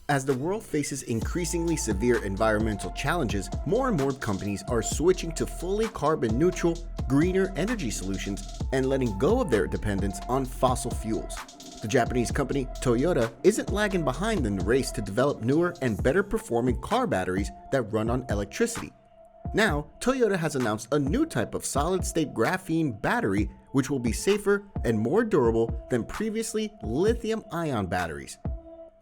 As the world faces increasingly severe environmental challenges, more and more companies are switching to fully carbon neutral, greener energy solutions and letting go of their dependence on fossil fuels. The Japanese company Toyota isn't lagging behind in the race to develop newer and better performing car batteries that run on electricity. Now, Toyota has announced a new type of solid-state graphene battery which will be safer and more durable than previously lithium-ion batteries.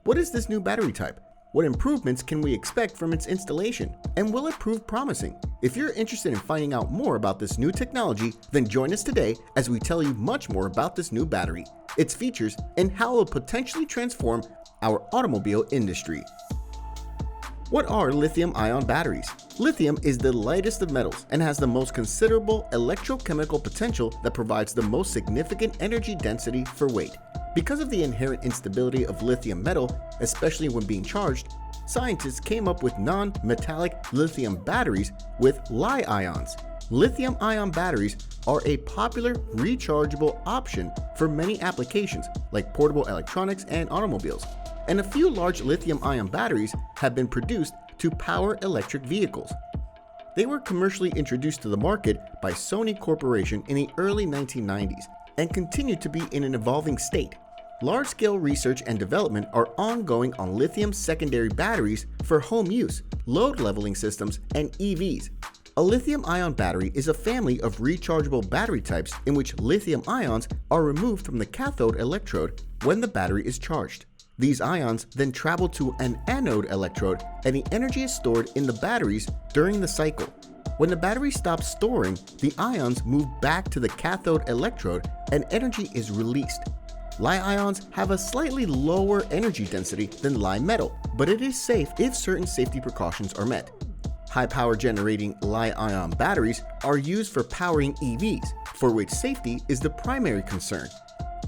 What is this new battery type? What improvements can we expect from its installation? And will it prove promising? If you're interested in finding out more about this new technology, then join us today as we tell you much more about this new battery, its features, and how it will potentially transform our automobile industry. What are lithium-ion batteries? Lithium is the lightest of metals and has the most considerable electrochemical potential that provides the most significant energy density for weight. Because of the inherent instability of lithium metal, especially when being charged, scientists came up with non-metallic lithium batteries with Li-ions. Lithium-ion batteries are a popular rechargeable option for many applications like portable electronics and automobiles, and a few large lithium-ion batteries have been produced to power electric vehicles. They were commercially introduced to the market by Sony Corporation in the early 1990s and continue to be in an evolving state. Large-scale research and development are ongoing on lithium secondary batteries for home use, load leveling systems, and EVs. A lithium-ion battery is a family of rechargeable battery types in which lithium ions are removed from the cathode electrode when the battery is charged. These ions then travel to an anode electrode and the energy is stored in the batteries during the cycle. When the battery stops storing, the ions move back to the cathode electrode and energy is released. Li-ions have a slightly lower energy density than Li-metal, but it is safe if certain safety precautions are met. High-power generating Li-ion batteries are used for powering EVs, for which safety is the primary concern.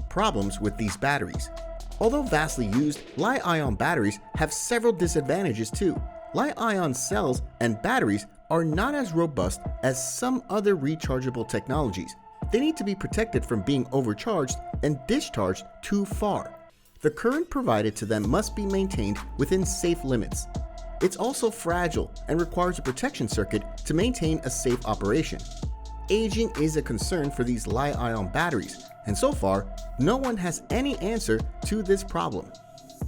Problems with these batteries. Although vastly used, Li-ion batteries have several disadvantages too. Li-ion cells and batteries are not as robust as some other rechargeable technologies. They need to be protected from being overcharged and discharged too far. The current provided to them must be maintained within safe limits. It's also fragile and requires a protection circuit to maintain a safe operation. Aging is a concern for these Li-ion batteries, and so far, no one has any answer to this problem.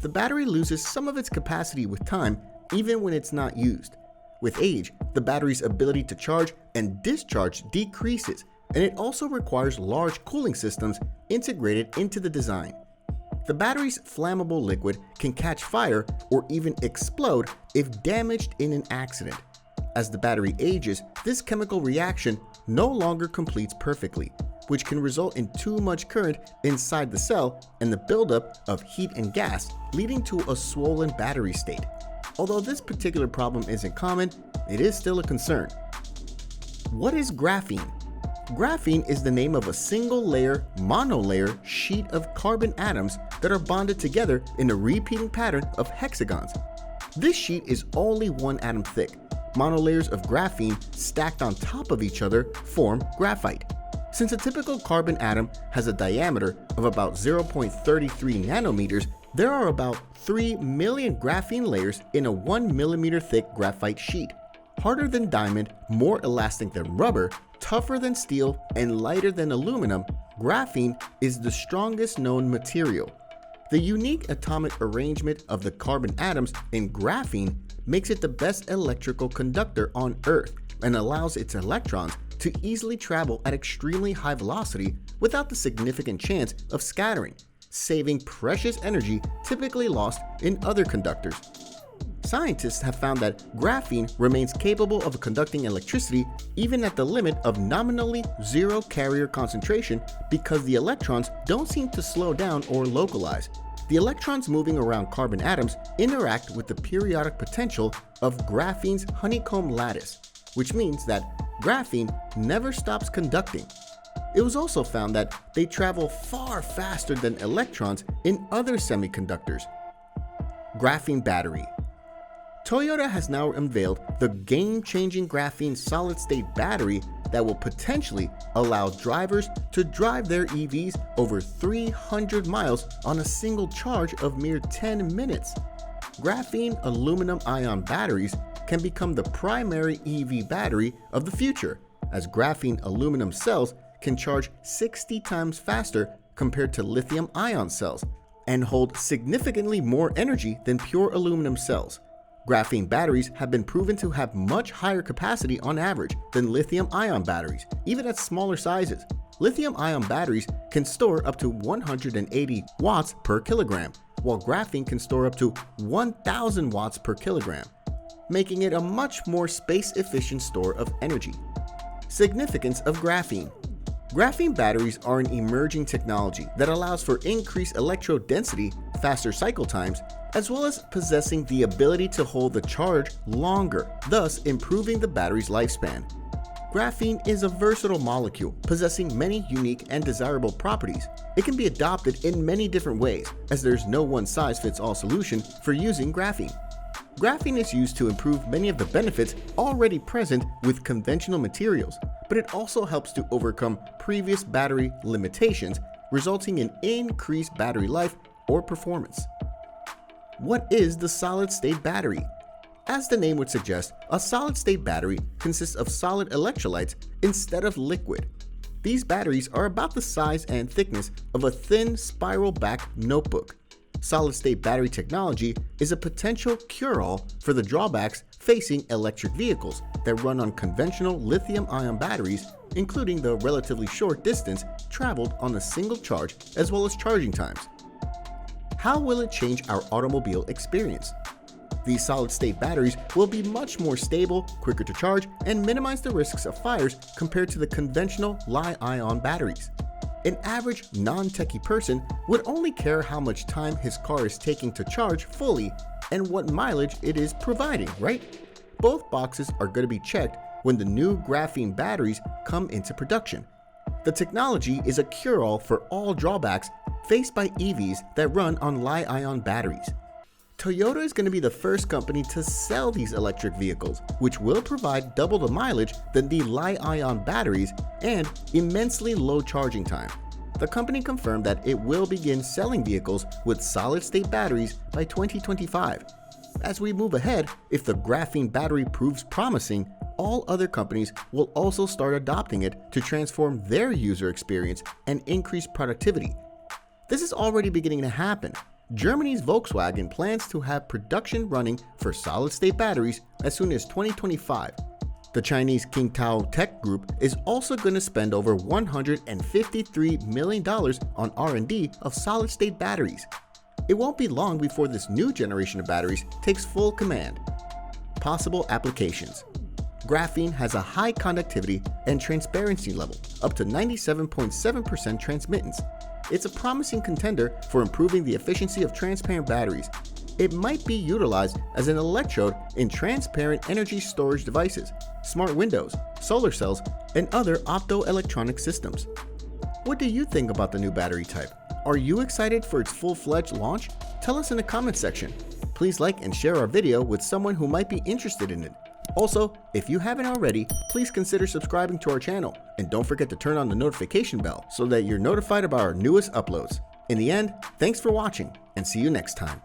The battery loses some of its capacity with time, even when it's not used. With age, the battery's ability to charge and discharge decreases, and it also requires large cooling systems integrated into the design. The battery's flammable liquid can catch fire or even explode if damaged in an accident. As the battery ages, this chemical reaction no longer completes perfectly, which can result in too much current inside the cell and the buildup of heat and gas, leading to a swollen battery state. Although this particular problem isn't common, it is still a concern. What is graphene? Graphene is the name of a single-layer, monolayer sheet of carbon atoms that are bonded together in a repeating pattern of hexagons. This sheet is only one atom thick. Monolayers of graphene stacked on top of each other form graphite. Since a typical carbon atom has a diameter of about 0.33 nanometers, there are about 3 million graphene layers in a 1 millimeter thick graphite sheet. Harder than diamond, more elastic than rubber, tougher than steel, and lighter than aluminum, graphene is the strongest known material. The unique atomic arrangement of the carbon atoms in graphene makes it the best electrical conductor on Earth and allows its electrons to easily travel at extremely high velocity without the significant chance of scattering, saving precious energy typically lost in other conductors. Scientists have found that graphene remains capable of conducting electricity even at the limit of nominally zero carrier concentration because the electrons don't seem to slow down or localize. The electrons moving around carbon atoms interact with the periodic potential of graphene's honeycomb lattice, which means that graphene never stops conducting. It was also found that they travel far faster than electrons in other semiconductors. Graphene battery. Toyota has now unveiled the game-changing graphene solid-state battery that will potentially allow drivers to drive their EVs over 300 miles on a single charge of mere 10 minutes. graphene aluminum ion batteries can become the primary EV battery of the future, as graphene aluminum cells can charge 60 times faster compared to lithium ion cells and hold significantly more energy than pure aluminum cells. Graphene batteries have been proven to have much higher capacity on average than lithium ion batteries, even at smaller sizes. Lithium ion batteries can store up to 180 watts per kilogram, while graphene can store up to 1,000 watts per kilogram, making it a much more space-efficient store of energy. Significance of graphene. Graphene batteries are an emerging technology that allows for increased electrode density, faster cycle times, as well as possessing the ability to hold the charge longer, thus improving the battery's lifespan. Graphene is a versatile molecule possessing many unique and desirable properties. It can be adopted in many different ways, as there's no one-size-fits-all solution for using graphene. Graphene is used to improve many of the benefits already present with conventional materials, but it also helps to overcome previous battery limitations, resulting in increased battery life or performance. What is the solid-state battery? As the name would suggest, a solid-state battery consists of solid electrolytes instead of liquid. These batteries are about the size and thickness of a thin spiral-back notebook. Solid-state battery technology is a potential cure-all for the drawbacks facing electric vehicles that run on conventional lithium-ion batteries, including the relatively short distance traveled on a single charge as well as charging times. How will it change our automobile experience? These solid-state batteries will be much more stable, quicker to charge, and minimize the risks of fires compared to the conventional Li-ion batteries. An average non-techie person would only care how much time his car is taking to charge fully and what mileage it is providing, right? Both boxes are going to be checked when the new graphene batteries come into production. The technology is a cure-all for all drawbacks faced by EVs that run on Li-ion batteries. Toyota is going to be the first company to sell these electric vehicles, which will provide double the mileage than the Li-ion batteries and immensely low charging time. The company confirmed that it will begin selling vehicles with solid-state batteries by 2025. As we move ahead, if the graphene battery proves promising, all other companies will also start adopting it to transform their user experience and increase productivity. This is already beginning to happen. Germany's Volkswagen plans to have production running for solid-state batteries as soon as 2025. The Chinese Qingdao Tech Group is also going to spend over $153 million on R&D of solid-state batteries. It won't be long before this new generation of batteries takes full command. Possible applications. Graphene has a high conductivity and transparency level, up to 97.7% transmittance. It's a promising contender for improving the efficiency of transparent batteries. It might be utilized as an electrode in transparent energy storage devices, smart windows, solar cells, and other optoelectronic systems. What do you think about the new battery type? Are you excited for its full-fledged launch? Tell us in the comment section. Please like and share our video with someone who might be interested in it. Also, if you haven't already, please consider subscribing to our channel, and don't forget to turn on the notification bell so that you're notified about our newest uploads. In the end, thanks for watching, and see you next time.